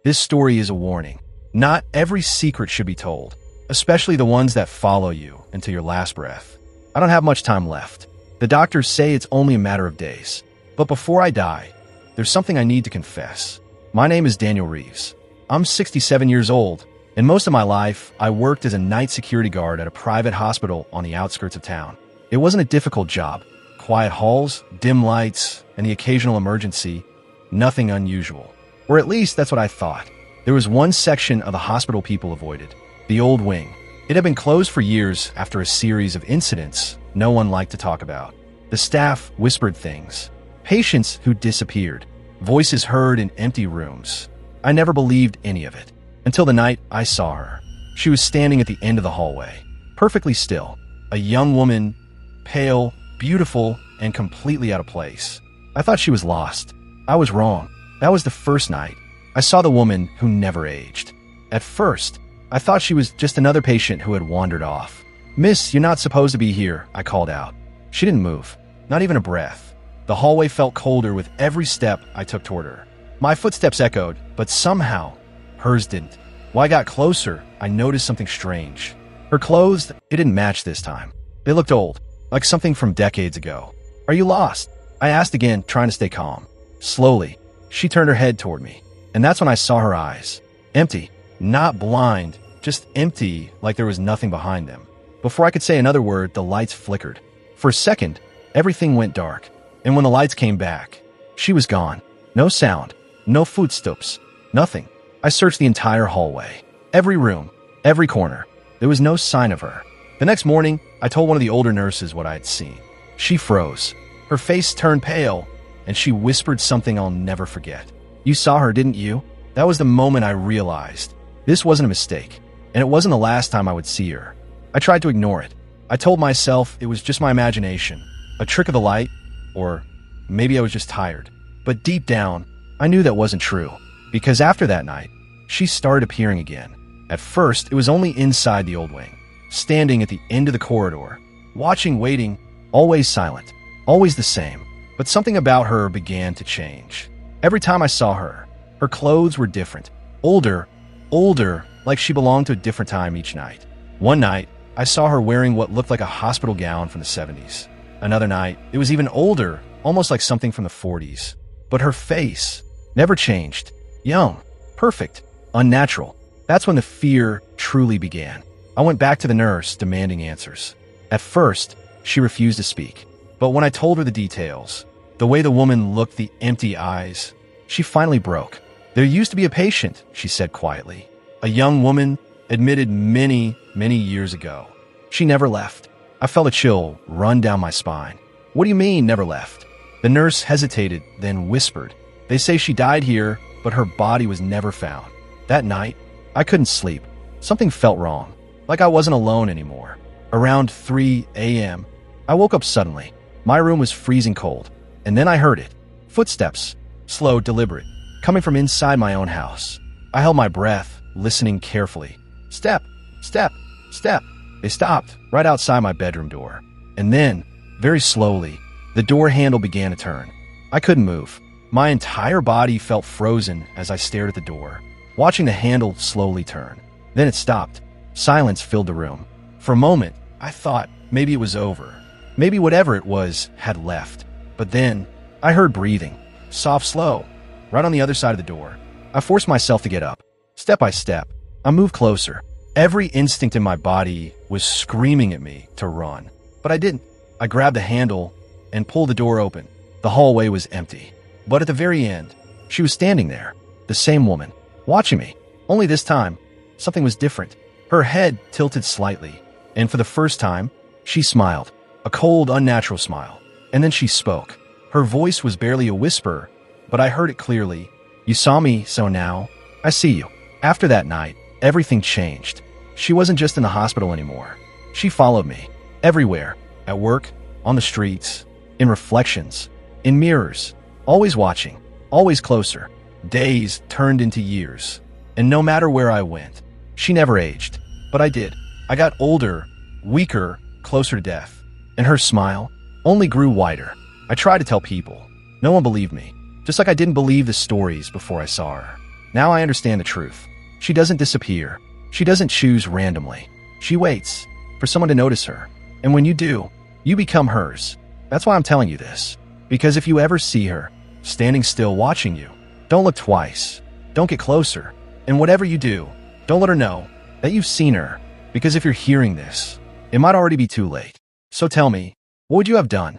This story is a warning. Not every secret should be told, especially the ones that follow you until your last breath. I don't have much time left. The doctors say it's only a matter of days. But before I die, there's something I need to confess. My name is Daniel Reeves. I'm 67 years old, and most of my life, I worked as a night security guard at a private hospital on the outskirts of town. It wasn't a difficult job. Quiet halls, dim lights, and the occasional emergency. Nothing unusual. Or at least that's what I thought. There was one section of the hospital people avoided, the old wing. It had been closed for years after a series of incidents no one liked to talk about. The staff whispered things. Patients who disappeared. Voices heard in empty rooms. I never believed any of it. Until the night I saw her. She was standing at the end of the hallway, perfectly still. A young woman, pale, beautiful, and completely out of place. I thought she was lost. I was wrong. That was the first night. I saw the woman who never aged. At first, I thought she was just another patient who had wandered off. "Miss, you're not supposed to be here," I called out. She didn't move, not even a breath. The hallway felt colder with every step I took toward her. My footsteps echoed, but somehow, hers didn't. When I got closer, I noticed something strange. Her clothes, it didn't match this time. They looked old, like something from decades ago. "Are you lost?" I asked again, trying to stay calm. Slowly, she turned her head toward me, and that's when I saw her eyes. Empty, not blind, just empty, like there was nothing behind them. Before I could say another word, the lights flickered. For a second, everything went dark, and when the lights came back, she was gone. No sound, no footsteps, nothing. I searched the entire hallway, every room, every corner. There was no sign of her. The next morning, I told one of the older nurses what I had seen. She froze. Her face turned pale, and she whispered something I'll never forget. "You saw her, didn't you?" That was the moment I realized this wasn't a mistake, and it wasn't the last time I would see her. I tried to ignore it. I told myself it was just my imagination, a trick of the light, or maybe I was just tired. But deep down, I knew that wasn't true, because after that night, she started appearing again. At first, it was only inside the old wing, standing at the end of the corridor, watching, waiting, always silent, always the same. But something about her began to change. Every time I saw her, her clothes were different, older, like she belonged to a different time each night. One night, I saw her wearing what looked like a hospital gown from the 70s. Another night, it was even older, almost like something from the 40s. But her face never changed. Young, perfect, unnatural. That's when the fear truly began. I went back to the nurse, demanding answers. At first, she refused to speak. But when I told her the details, the way the woman looked, the empty eyes, she finally broke. "There used to be a patient," she said quietly. "A young woman, admitted many years ago. She never left." I felt a chill run down my spine. "What do you mean, never left?" The nurse hesitated, then whispered, "They say she died here, but her body was never found." That night, I couldn't sleep. Something felt wrong, like I wasn't alone anymore. Around 3 a.m., I woke up suddenly. My room was freezing cold, and then I heard it. Footsteps, slow, deliberate, coming from inside my own house. I held my breath, listening carefully. Step, step, step. They stopped right outside my bedroom door. And then, very slowly, the door handle began to turn. I couldn't move. My entire body felt frozen as I stared at the door, watching the handle slowly turn. Then it stopped. Silence filled the room. For a moment, I thought maybe it was over. Maybe whatever it was had left. But then, I heard breathing. Soft, slow, right on the other side of the door. I forced myself to get up. Step by step, I moved closer. Every instinct in my body was screaming at me to run. But I didn't. I grabbed the handle and pulled the door open. The hallway was empty. But at the very end, she was standing there, the same woman, watching me. Only this time, something was different. Her head tilted slightly, and for the first time, she smiled. A cold, unnatural smile. And then she spoke. Her voice was barely a whisper, but I heard it clearly. "You saw me, so now I see you." After that night, everything changed. She wasn't just in the hospital anymore. She followed me. Everywhere. At work, on the streets, in reflections, in mirrors. Always watching. Always closer. Days turned into years. And no matter where I went, she never aged. But I did. I got older, weaker, closer to death. And her smile only grew wider. I tried to tell people. No one believed me. Just like I didn't believe the stories before I saw her. Now I understand the truth. She doesn't disappear. She doesn't choose randomly. She waits for someone to notice her. And when you do, you become hers. That's why I'm telling you this. Because if you ever see her standing still watching you, don't look twice. Don't get closer. And whatever you do, don't let her know that you've seen her. Because if you're hearing this, it might already be too late. So tell me, what would you have done?